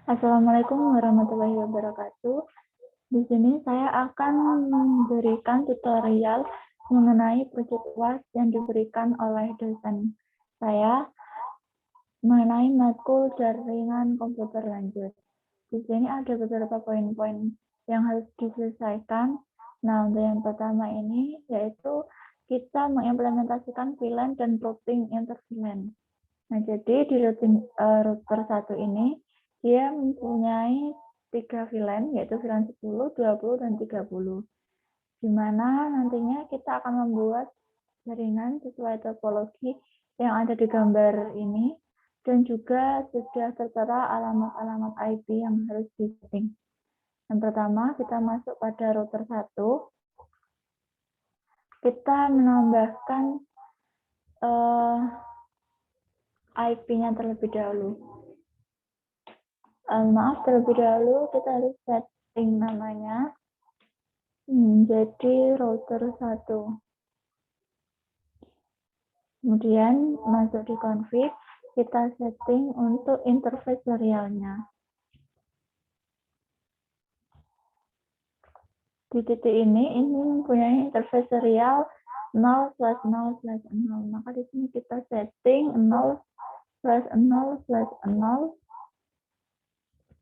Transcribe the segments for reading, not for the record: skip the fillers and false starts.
Assalamualaikum warahmatullahi wabarakatuh. Di sini saya akan memberikan tutorial mengenai project UAS yang diberikan oleh dosen saya mengenai matkul jaringan komputer lanjut. Di sini ada beberapa poin-poin yang harus diselesaikan. Nah, untuk yang pertama ini yaitu kita mengimplementasikan VLAN dan routing inter-VLAN. Nah, jadi di router 1 ini dia mempunyai 3 VLAN, yaitu VLAN 10, 20, dan 30. Di mana nantinya kita akan membuat jaringan sesuai topologi yang ada di gambar ini, dan juga sudah tertera alamat-alamat IP yang harus di-setting. Yang pertama, kita masuk pada router 1. Kita menambahkan IP-nya terlebih dahulu. Maaf, terlebih dahulu kita harus setting namanya jadi router 1. Kemudian masuk di config, kita setting untuk interface serialnya. Di titik ini mempunyai interface serial 0/0/0. Maka di sini kita setting 0/0/0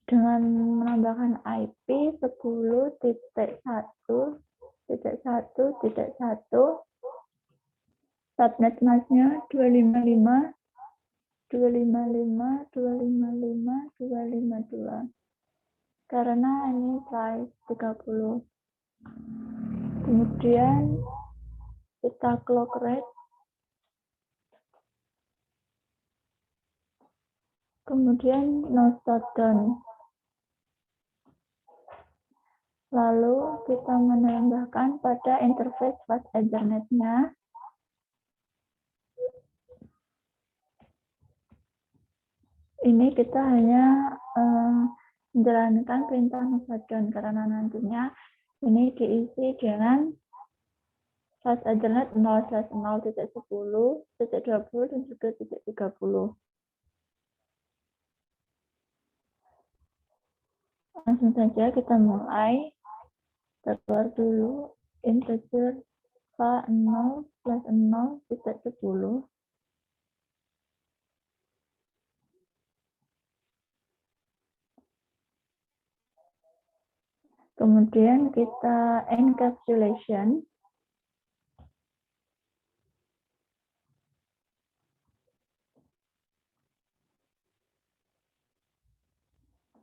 dengan menambahkan IP 10.1.1.1, subnet masknya 255.255.255.252 karena ini size 30. Kemudian kita clock rate, kemudian no shutdown. Lalu kita menambahkan pada interface fast Ethernet-nya ini kita hanya menjalankan perintah no shutdown karena nantinya ini diisi dengan fast Ethernet 0/0.10.20 dan juga 30. Langsung saja kita mulai. Keluar dulu integer k0/0.10. Kemudian kita encapsulation.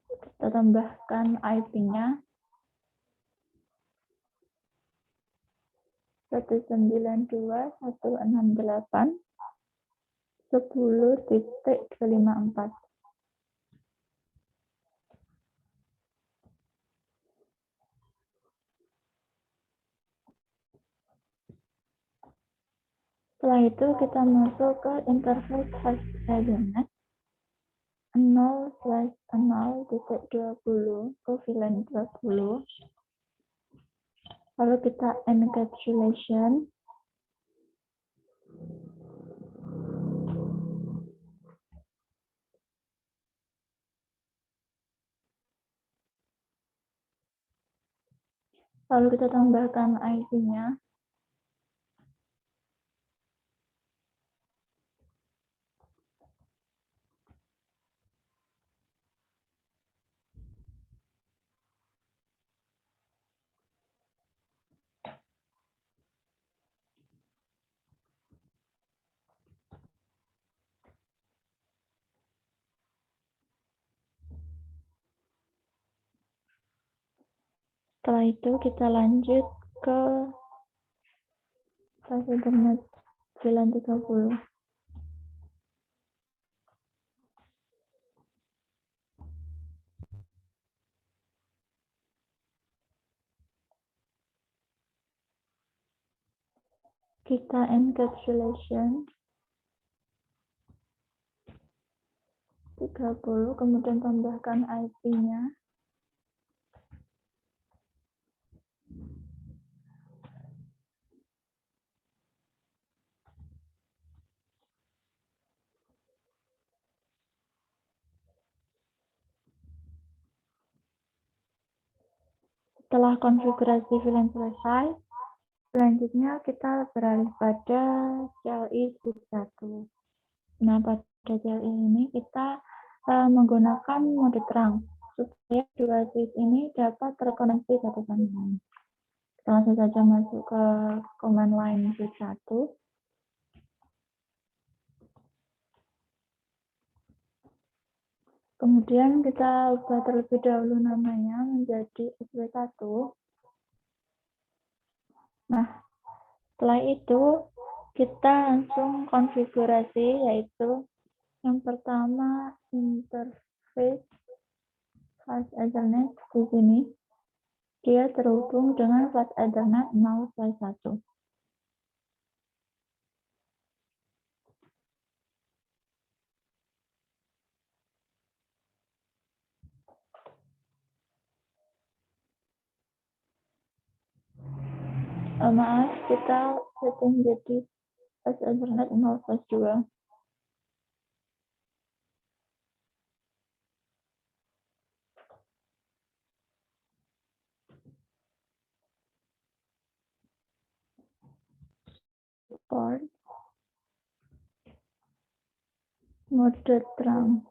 Kita tambahkan IP-nya 192.168.10.254. Setelah itu kita masuk ke interface fast Ethernet 0/0.20 ke VLAN 20. Lalu kita encapsulation. Lalu kita tambahkan IP-nya. Setelah itu kita lanjut ke fast Ethernet VLAN 30. Kita encapsulation 30, kemudian tambahkan IP-nya. Setelah konfigurasi VLAN selesai, selanjutnya kita beralih pada CLI switch 1. Nah, pada CLI ini kita menggunakan mode terang supaya dua switch ini dapat terkoneksi satu sama lain. Kita langsung saja masuk ke command line switch 1. Kemudian kita ubah terlebih dahulu namanya menjadi SW1. Nah, setelah itu kita langsung konfigurasi, yaitu yang pertama interface flash Ethernet. Di sini dia terhubung dengan flash Ethernet 0/1. Maaf, kita setting jadi flash Ethernet 0/2. Support mode terang.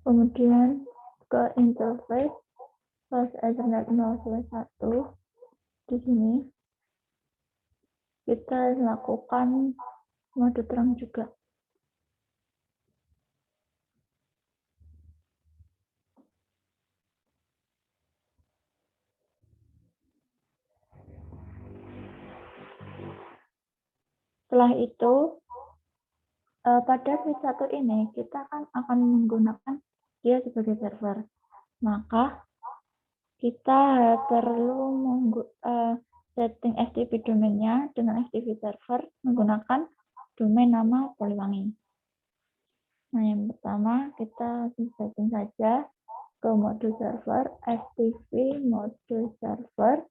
Kemudian ke interface flash Ethernet 0/1. Di sini kita lakukan mode terang juga. Setelah itu, pada switch 1 ini kita akan menggunakan dia sebagai server. Maka kita perlu setting FTP domainnya dengan FTP server menggunakan domain nama Poliwangi. Nah, yang pertama kita setting saja ke mode server, FTP mode server.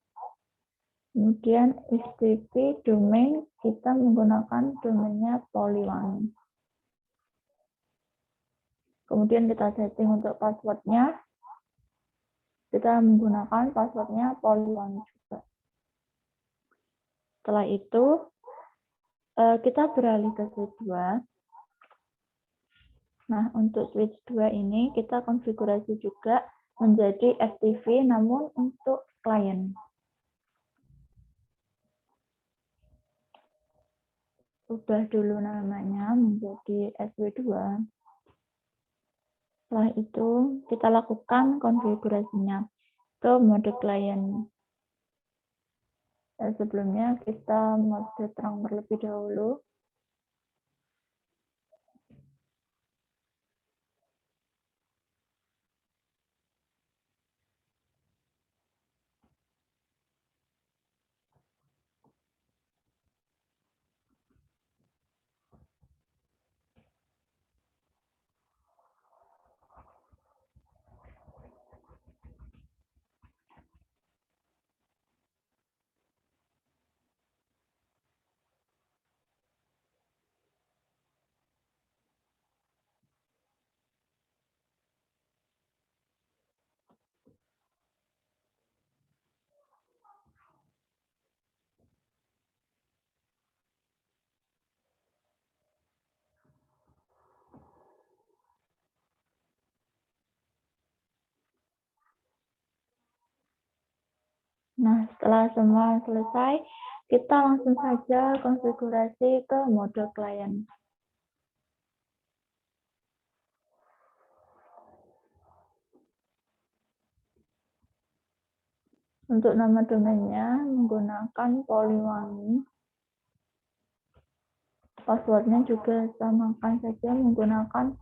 Kemudian FTP domain kita menggunakan domainnya Poliwangi. Kemudian kita setting untuk passwordnya, kita menggunakan passwordnya Poliwangi juga. Setelah itu kita beralih ke switch 2. Nah, untuk switch 2 ini kita konfigurasi juga menjadi FTP namun untuk klien. Ubah dulu namanya menjadi SW2. Setelah itu kita lakukan konfigurasinya ke mode klien. Sebelumnya kita mode terang terlebih dahulu. Nah, setelah semua selesai, kita langsung saja konfigurasi ke mode klien. Untuk nama domainnya menggunakan Poliwangi. Passwordnya juga samakan saja menggunakan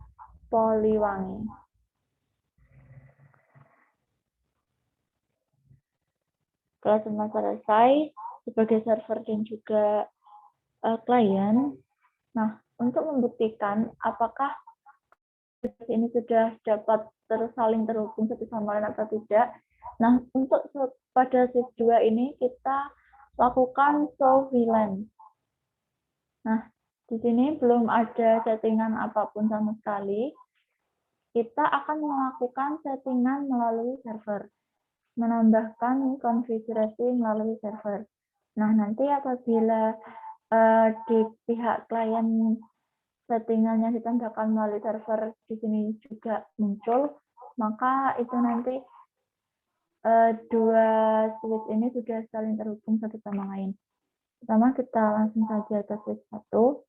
Poliwangi. Setelah semua selesai, sebagai server dan juga klien, nah untuk membuktikan apakah ini sudah dapat saling terhubung satu sama lain atau tidak. Nah, untuk pada switch 2 ini kita lakukan show VLAN. Nah, di sini belum ada settingan apapun sama sekali. Kita akan melakukan settingan melalui server, menambahkan konfigurasi melalui server. Nah, nanti apabila di pihak klien settingannya ditambahkan melalui server di sini juga muncul, maka itu nanti dua switch ini sudah saling terhubung satu sama lain. Pertama kita langsung saja ke switch 1.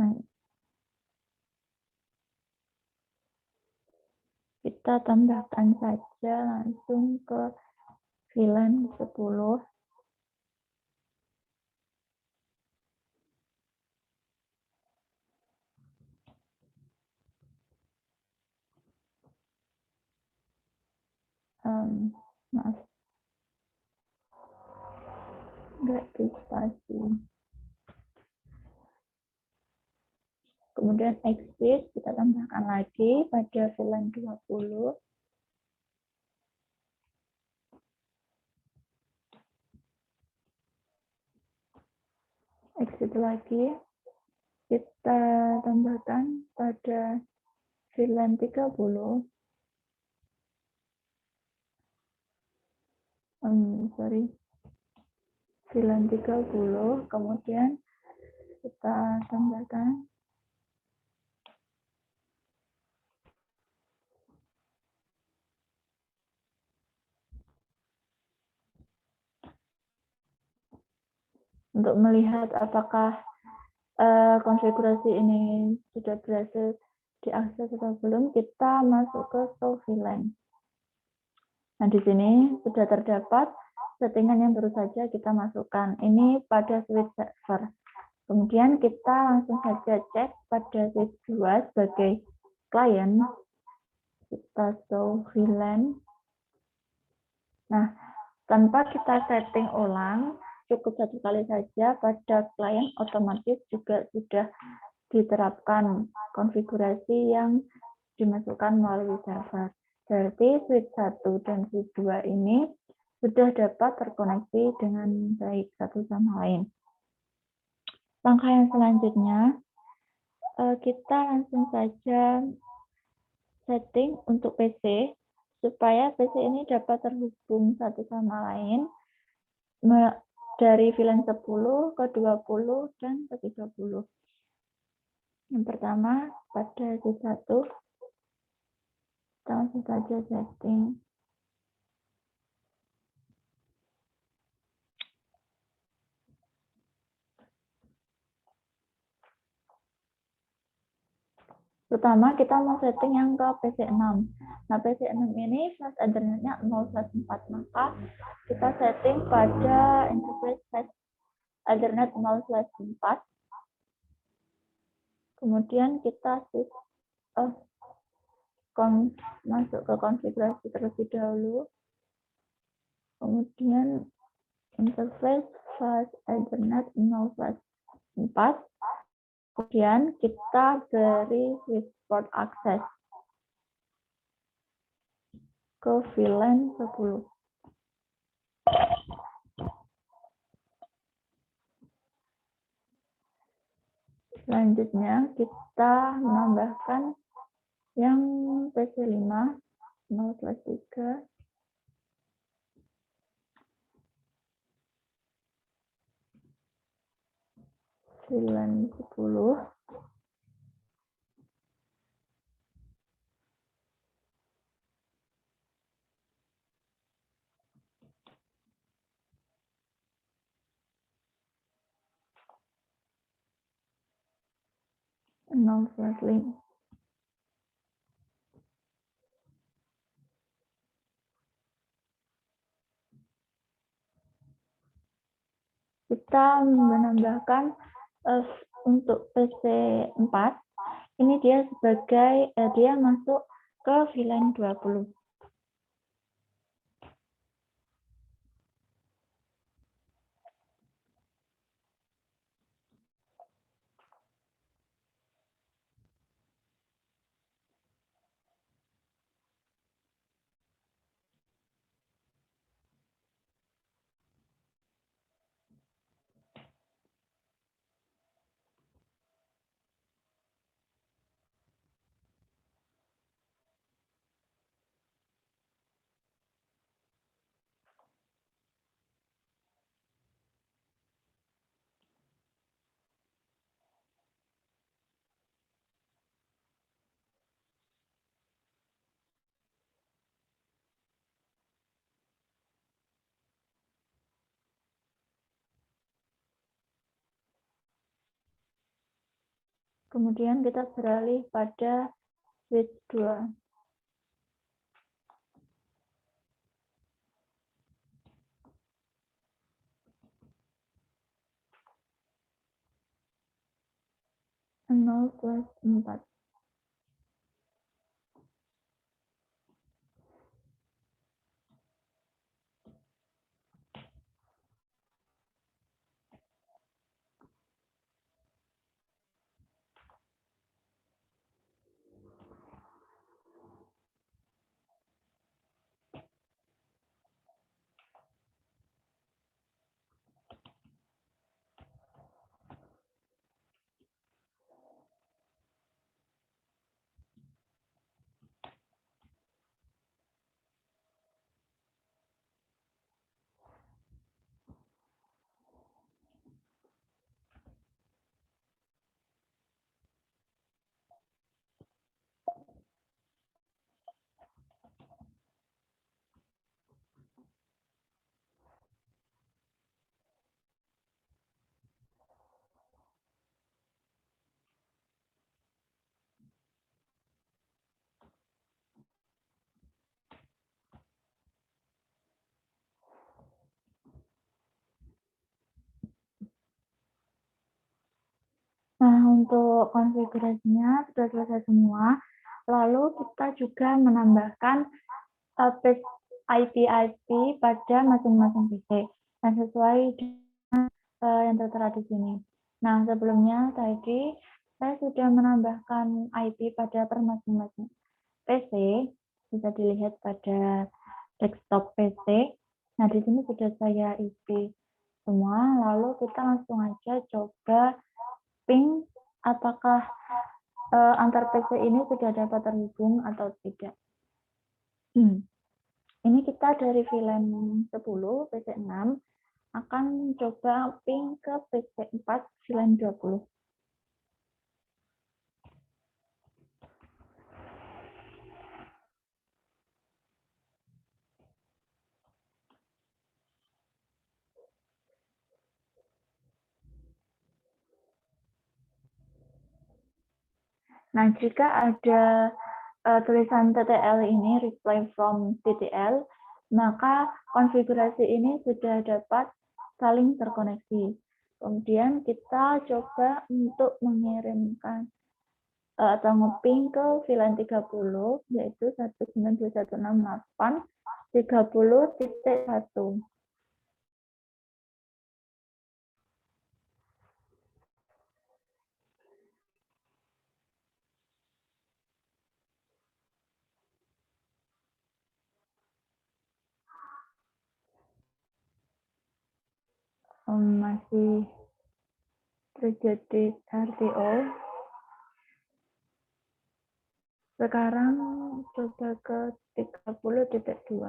Nah, kita tambahkan saja langsung ke VLAN 10. Maaf, nggak di spasi. Kemudian exit kita tambahkan lagi pada VLAN 20. Exit lagi, kita tambahkan pada VLAN 30. VLAN 30, kemudian kita tambahkan untuk melihat apakah konfigurasi ini sudah berhasil diakses atau belum, kita masuk ke show VLAN. Nah, di sini sudah terdapat settingan yang baru saja kita masukkan. Ini pada switch server. Kemudian kita langsung saja cek pada switch 2 sebagai klien. Kita show VLAN. Nah, tanpa kita setting ulang, cukup satu kali saja pada klien otomatis juga sudah diterapkan konfigurasi yang dimasukkan melalui server. Berarti switch 1 dan switch 2 ini sudah dapat terkoneksi dengan baik satu sama lain. Langkah yang selanjutnya, kita langsung saja setting untuk PC, supaya PC ini dapat terhubung satu sama lain dari VLAN 10 ke 20 dan ke 30. Yang pertama, pada switch 1, kita langsung saja setting. Pertama, kita mau setting yang ke PC6. Nah, PC6 ini flash Ethernet-nya 0/4, maka kita setting pada interface flash Ethernet 0/4. Kemudian kita masuk ke konfigurasi terlebih dahulu. Kemudian interface flash Ethernet 0/4. Kemudian kita beri switch port access ke VLAN 10. Selanjutnya kita menambahkan yang PC5 0/3. VLAN 10. Kita menambahkan untuk PC4 ini dia sebagai dia masuk ke VLAN 20. Kemudian kita beralih pada switch 2. Nol plus 4. Nah, untuk konfigurasinya sudah selesai semua. Lalu kita juga menambahkan IP-IP pada masing-masing PC yang sesuai dengan yang tertera di sini. Nah, sebelumnya tadi saya sudah menambahkan IP pada masing-masing PC, bisa dilihat pada desktop PC. Nah, di sini sudah saya isi semua, lalu kita langsung aja coba ping apakah antar PC ini sudah dapat terhubung atau tidak. Ini kita dari VLAN 10 PC6 akan coba ping ke PC4 VLAN 20. Nah, jika ada tulisan TTL ini, reply from TTL, maka konfigurasi ini sudah dapat saling terkoneksi. Kemudian kita coba untuk mengirimkan atau ngeping ke VLAN 30, yaitu 192.168.30.1. Masih terjadi RTO. Sekarang coba ke 30.2.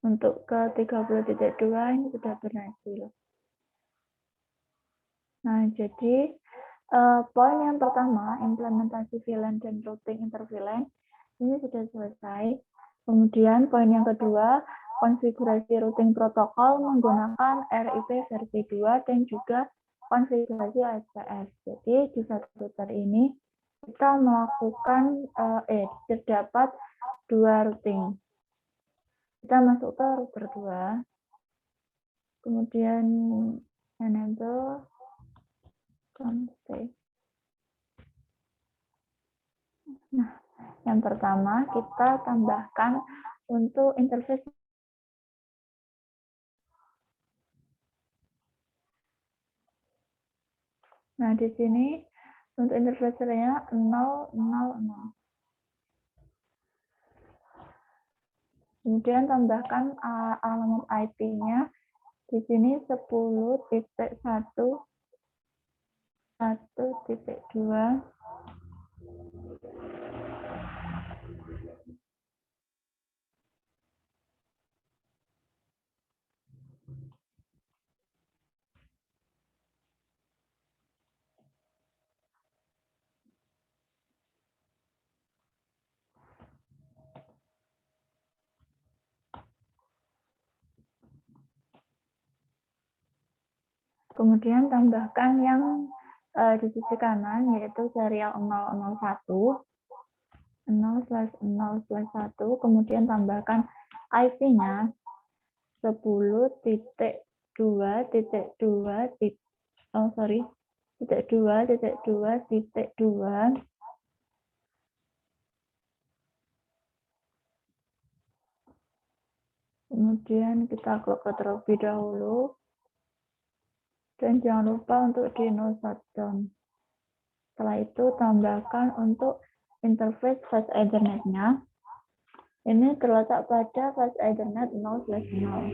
Untuk ke 30.2 ini sudah berhasil. Nah, jadi poin yang pertama, implementasi VLAN dan routing interVLAN, ini sudah selesai. Kemudian poin yang kedua, konfigurasi routing protokol menggunakan RIP versi 2 dan juga konfigurasi OSPF. Jadi di satu router ini kita melakukan terdapat dua routing. Kita masuk ke router 2, kemudian enable config. Nah, yang pertama kita tambahkan untuk interface. Nah, di sini untuk interface-nya 000. Kemudian tambahkan alamat IP-nya di sini 10.1.1.2. Kemudian tambahkan yang di sisi kanan, yaitu serial 001, 0/0/1, kemudian tambahkan IP-nya 10.2.2, titik 2.2.2. Kemudian kita klik terlebih dahulu. Dan jangan lupa untuk di no shutdown. Setelah itu tambahkan untuk interface fast Ethernet-nya. Ini terletak pada fast Ethernet 0/0.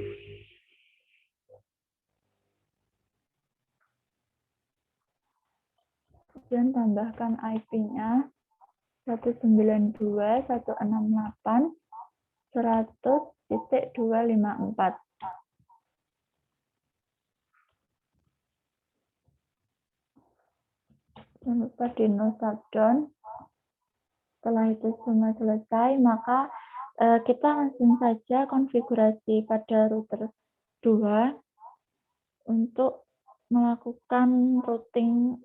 Kemudian tambahkan IP-nya 192.168.100.254. Jangan lupa di no shutdown. Setelah itu semua selesai, maka kita langsung saja konfigurasi pada router 2 untuk melakukan routing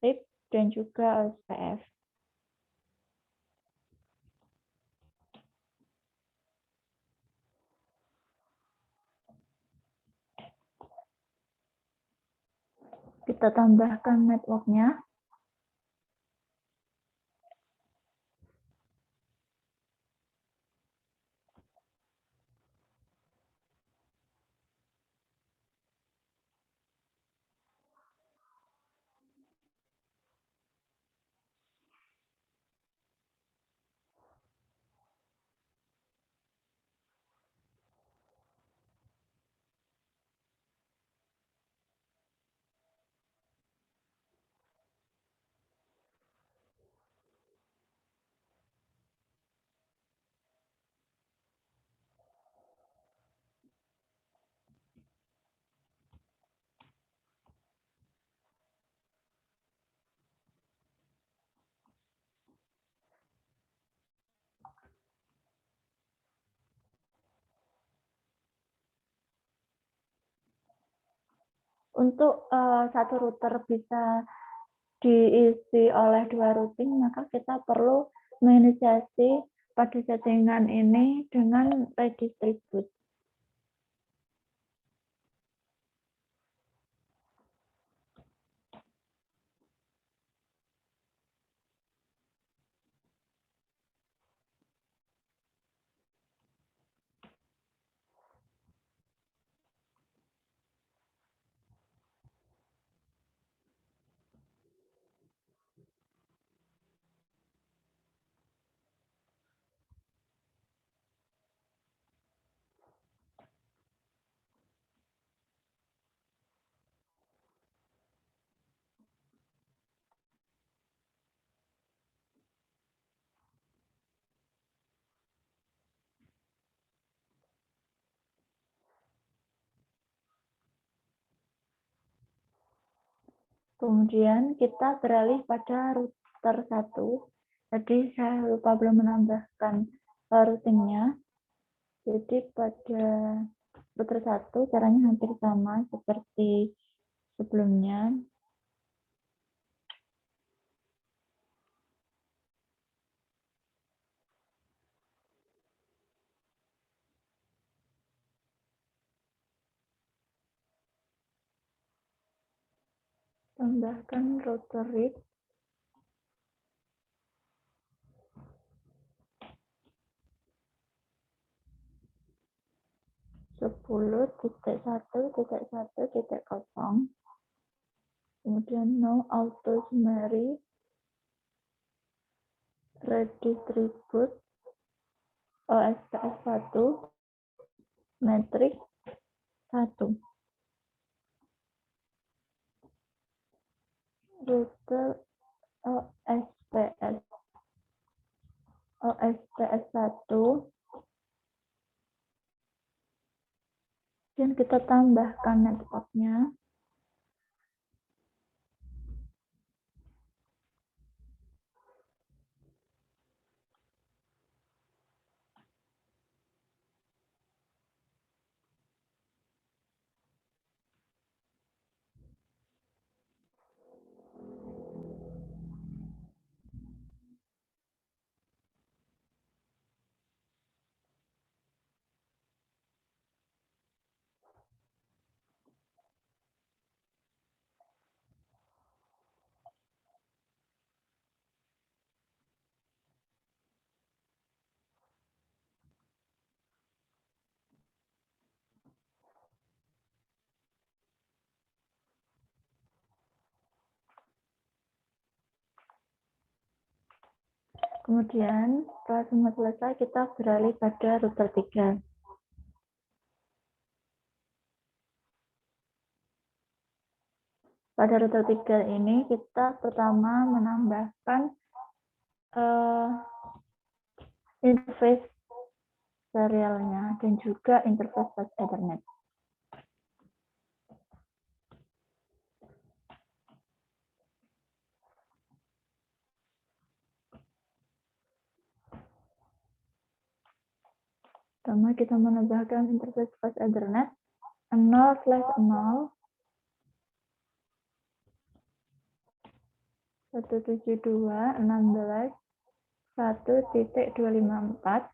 RIP dan juga OSPF. Kita tambahkan network-nya. Untuk satu router bisa diisi oleh 2 routing, maka kita perlu menginisiasi pada settingan ini dengan redistribute. Kemudian kita beralih pada router 1. Jadi saya lupa belum menambahkan routingnya. Jadi pada router 1 caranya hampir sama seperti sebelumnya. Tambahkan router RIP 10.1.1.0, kemudian no auto summary, redistribute, OSPF 1, matrix 1. Router OSPF 1, dan kita tambahkan network-nya. Kemudian setelah semua selesai, kita beralih pada router 3. Pada router 3 ini kita pertama menambahkan interface serialnya dan juga interface bus Ethernet. Pertama kita menambahkan interface bus Ethernet 0/0 172.16.1.254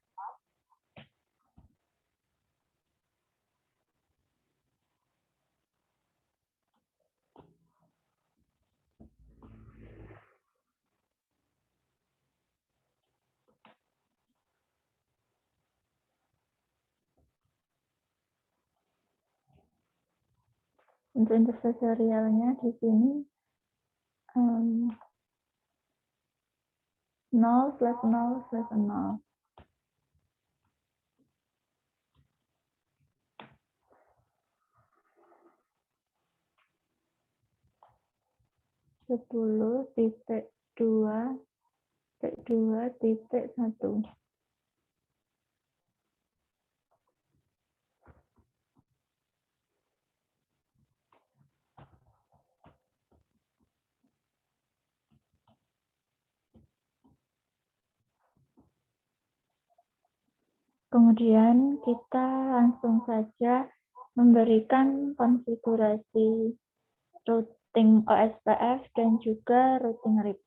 untuk interface serialnya di sini 0/0/0 10.2.2.1. Kemudian kita langsung saja memberikan konfigurasi routing OSPF dan juga routing RIP.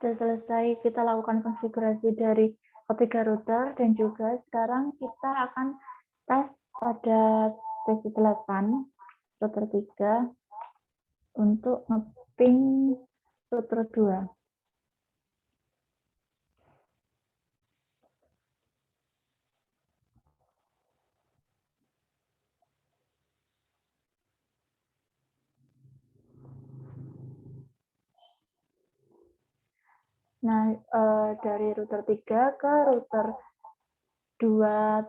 Sudah selesai kita lakukan konfigurasi dari ketiga router dan juga sekarang kita akan tes pada PC8 router 3 untuk nge-ping router 2. Nah, dari router 3 ke router 2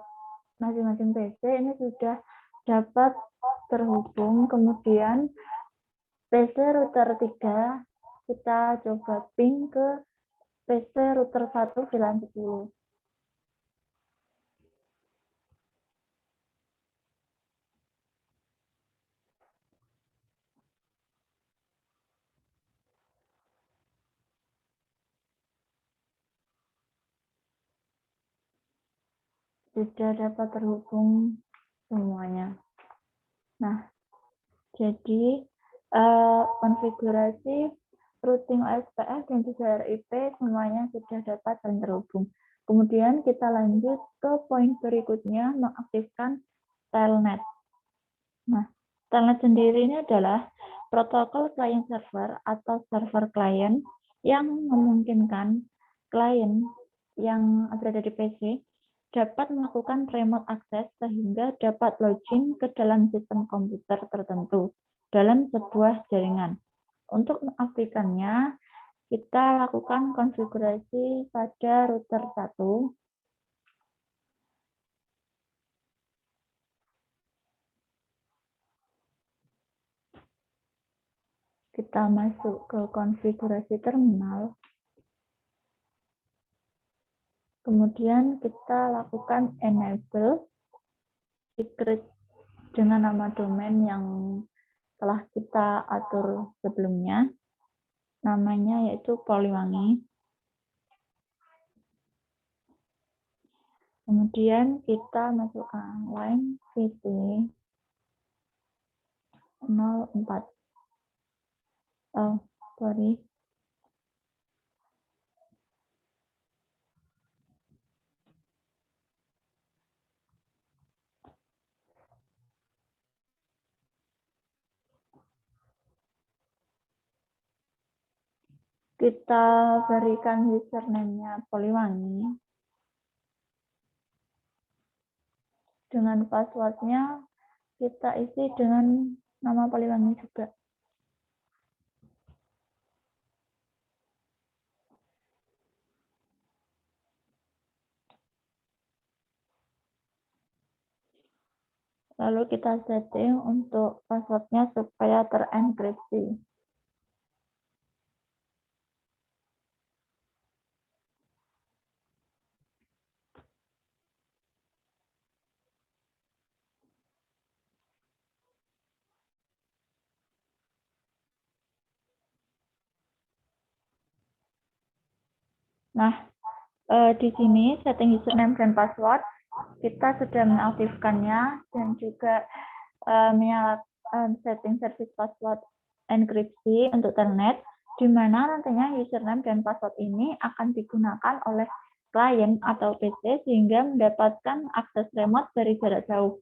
masing-masing PC ini sudah dapat terhubung. Kemudian PC router 3 kita coba ping ke PC router 1 VLAN 10. Sudah dapat terhubung semuanya. Nah, jadi konfigurasi routing OSPF dan juga RIP semuanya sudah dapat dan terhubung. Kemudian kita lanjut ke poin berikutnya, mengaktifkan telnet. Nah, telnet sendiri ini adalah protokol client server atau server client yang memungkinkan klien yang berada di PC dapat melakukan remote access sehingga dapat login ke dalam sistem komputer tertentu dalam sebuah jaringan. Untuk mengaktifkannya, kita lakukan konfigurasi pada router 1. kita masuk ke konfigurasi terminal. Kemudian kita lakukan enable secret dengan nama domain yang telah kita atur sebelumnya. Namanya yaitu Poliwangi. Kemudian kita masukkan line VT 04. Oh, sorry. Kita berikan username-nya Poliwangi. Dengan password-nya kita isi dengan nama Poliwangi juga. Lalu kita setting untuk password-nya supaya terenkripsi. Nah, di sini setting username dan password kita sudah mengaktifkannya dan juga menyalakan setting service password enkripsi untuk Telnet, di mana nantinya username dan password ini akan digunakan oleh klien atau PC sehingga mendapatkan akses remote dari jarak jauh.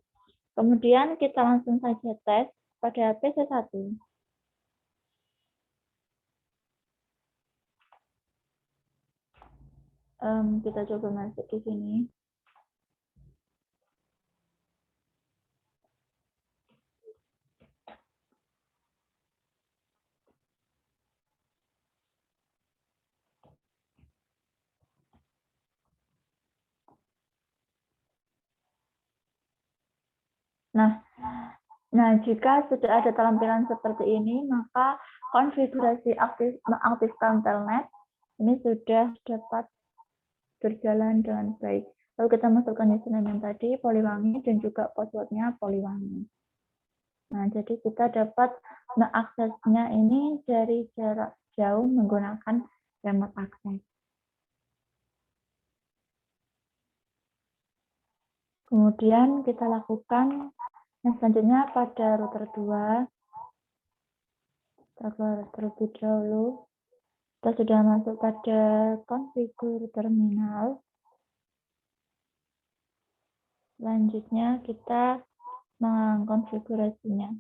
Kemudian kita langsung saja tes pada PC1. Kita coba masuk di sini. Nah, jika sudah ada tampilan seperti ini, maka konfigurasi mengaktifkan Telnet ini sudah dapat berjalan dengan baik. Lalu kita masukkan username yang tadi, Poliwangi, dan juga password-nya Poliwangi. Nah, jadi kita dapat mengaksesnya ini dari jarak jauh menggunakan remote access. Kemudian kita lakukan yang selanjutnya pada router 2. Kita keluar terlebih dahulu. Kita sudah masuk pada konfigur terminal. Selanjutnya kita mengkonfigurasinya.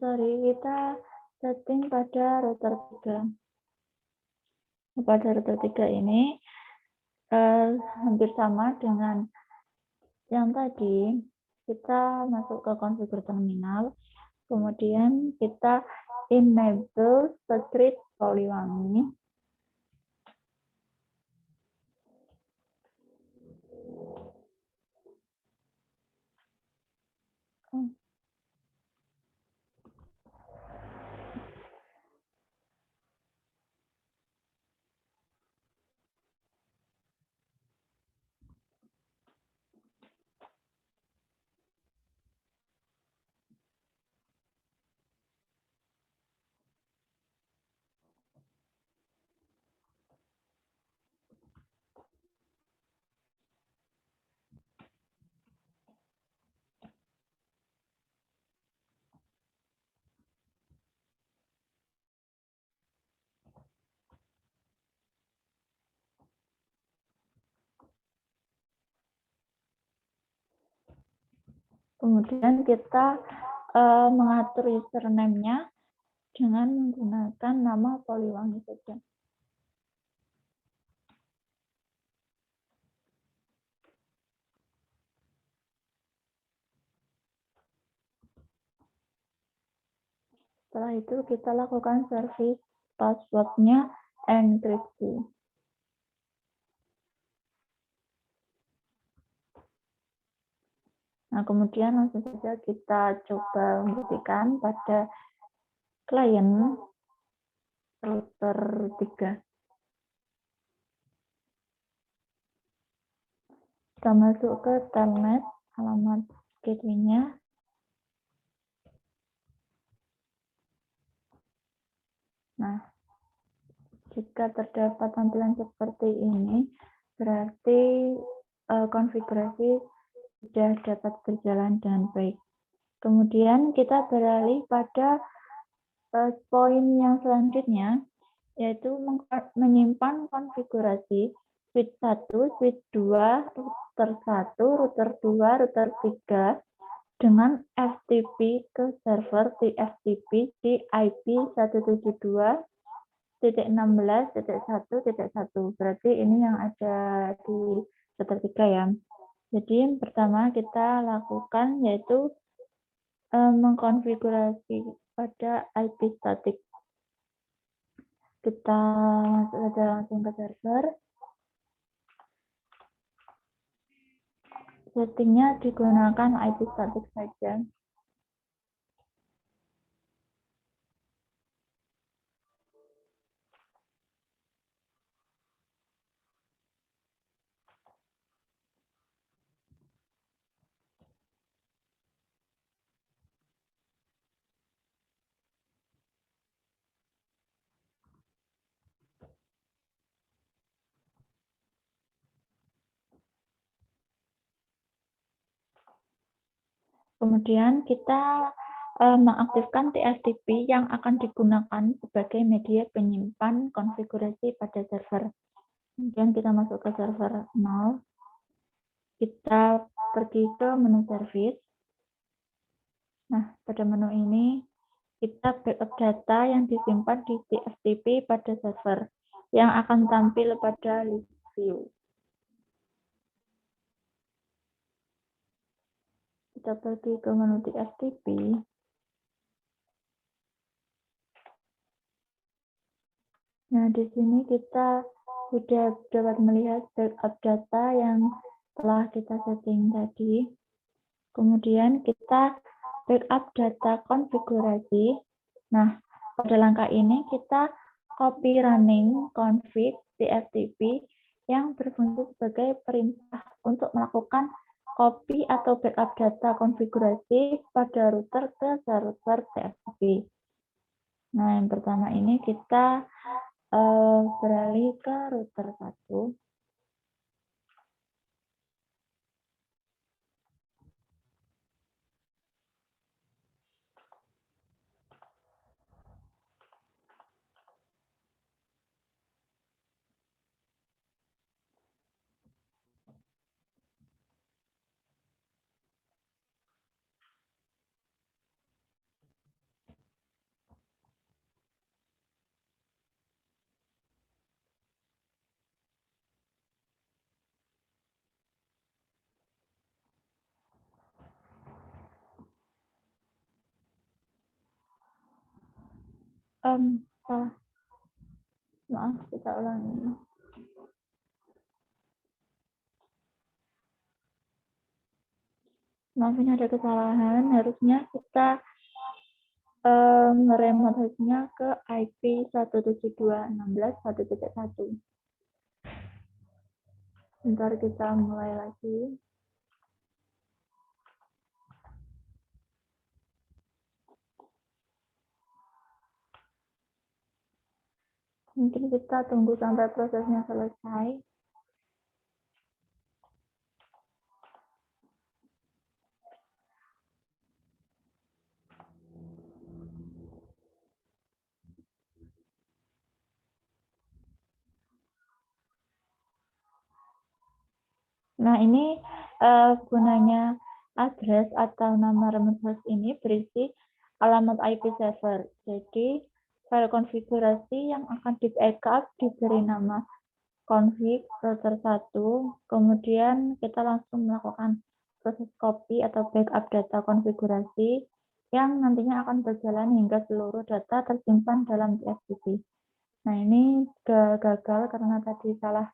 Kita setting pada router 3. Pada router 3 ini hampir sama dengan yang tadi. Kita masuk ke konfigur terminal, kemudian kita enable secret Poliwangi. Kemudian kita mengatur username-nya dengan menggunakan nama Poliwangi saja. Setelah itu kita lakukan service password-nya enkripsi. Nah, kemudian langsung saja kita coba buktikan pada klien router 3. Kita masuk ke telnet, alamat gateway-nya. Nah, jika terdapat tampilan seperti ini, berarti konfigurasi sudah dapat berjalan dengan baik. Kemudian kita beralih pada poin yang selanjutnya, yaitu menyimpan konfigurasi switch 1, switch 2, router 1, router 2, router 3 dengan FTP ke server TFTP di IP 172.16.1.1. Berarti ini yang ada di router 3 ya. Jadi yang pertama kita lakukan yaitu mengkonfigurasi pada IP static. Kita masuk saja langsung ke server. Settingnya digunakan IP static saja. Kemudian kita mengaktifkan TFTP yang akan digunakan sebagai media penyimpan konfigurasi pada server. Kemudian kita masuk ke server 0. Kita pergi ke menu service. Nah, pada menu ini kita backup data yang disimpan di TFTP pada server yang akan tampil pada list view. Kita pergi ke menu TFTP. Nah, di sini kita sudah dapat melihat backup data yang telah kita setting tadi. Kemudian kita backup data konfigurasi. Nah, pada langkah ini kita copy running config TFTP yang berfungsi sebagai perintah untuk melakukan copy atau backup data konfigurasi pada router ke server TFTP. Nah, yang pertama ini kita beralih ke router 1. Salah. Maaf, kita ulangi. Maaf, ini ada kesalahan. Harusnya kita nge-remote hostnya ke IP 172.16.1.1. Bentar, kita mulai lagi. Mungkin kita tunggu sampai prosesnya selesai. Nah, ini gunanya address atau nama remote host ini berisi alamat IP server. Jadi, file konfigurasi yang akan di-backup diberi nama config router 1, kemudian kita langsung melakukan proses copy atau backup data konfigurasi yang nantinya akan berjalan hingga seluruh data tersimpan dalam TFTP. Nah, ini gagal karena tadi salah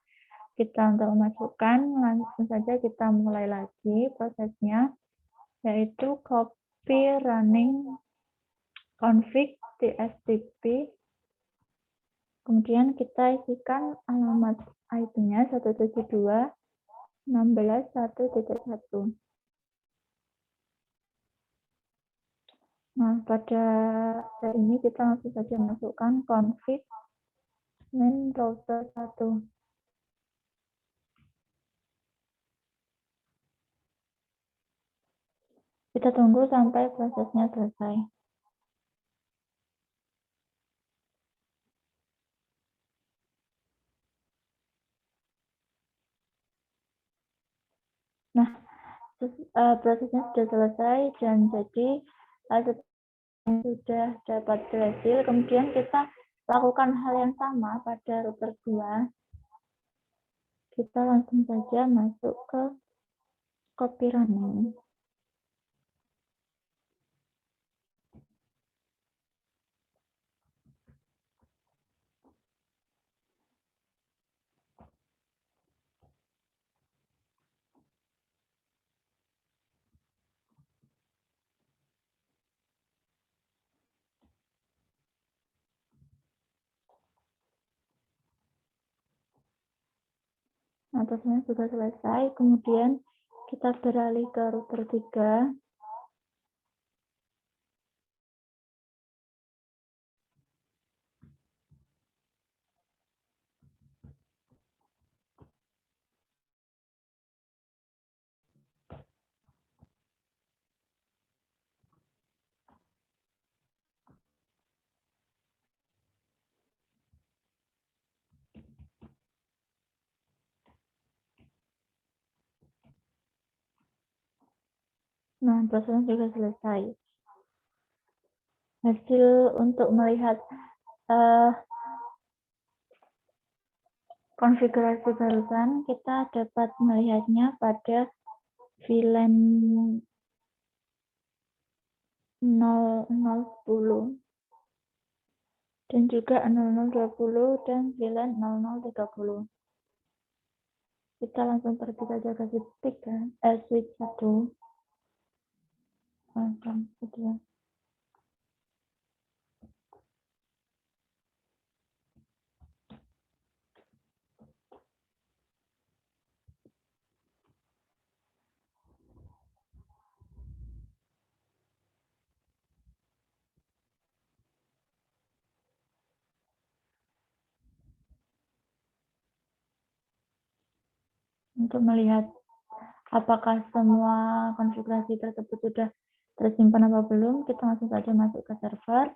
kita untuk memasukkan. Langsung saja kita mulai lagi prosesnya. yaitu copy running config tstp. Kemudian kita isikan alamat IP-nya 172.16.1.1. Nah, pada saat ini kita langsung saja masukkan config main router 1. Kita tunggu sampai prosesnya selesai. Nah, prosesnya sudah selesai dan jadi sudah dapat berhasil. Kemudian kita lakukan hal yang sama pada router 2. Kita langsung saja masuk ke copy running. Nah, prosesnya sudah selesai. Kemudian kita beralih ke router 3. Nah, prosesnya juga selesai. Hasil untuk melihat konfigurasi barusan, kita dapat melihatnya pada VLAN 0010 dan juga 0020 dan VLAN 0030. Kita langsung pergi saja ke switch 1. Untuk melihat apakah semua konfigurasi tersebut sudah tersimpan apa belum, kita langsung saja masuk ke server.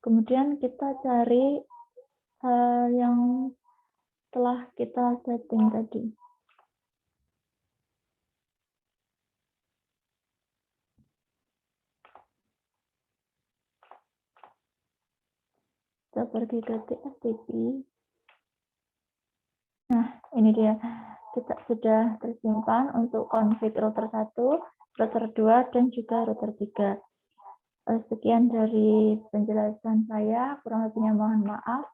Kemudian kita cari hal yang telah kita setting tadi. Kita pergi ke TFTP. Nah, ini dia. Kita sudah tersimpan untuk config router 1, router 2, dan juga router 3. Sekian dari penjelasan saya, kurang lebihnya mohon maaf.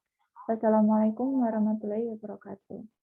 Wassalamualaikum warahmatullahi wabarakatuh.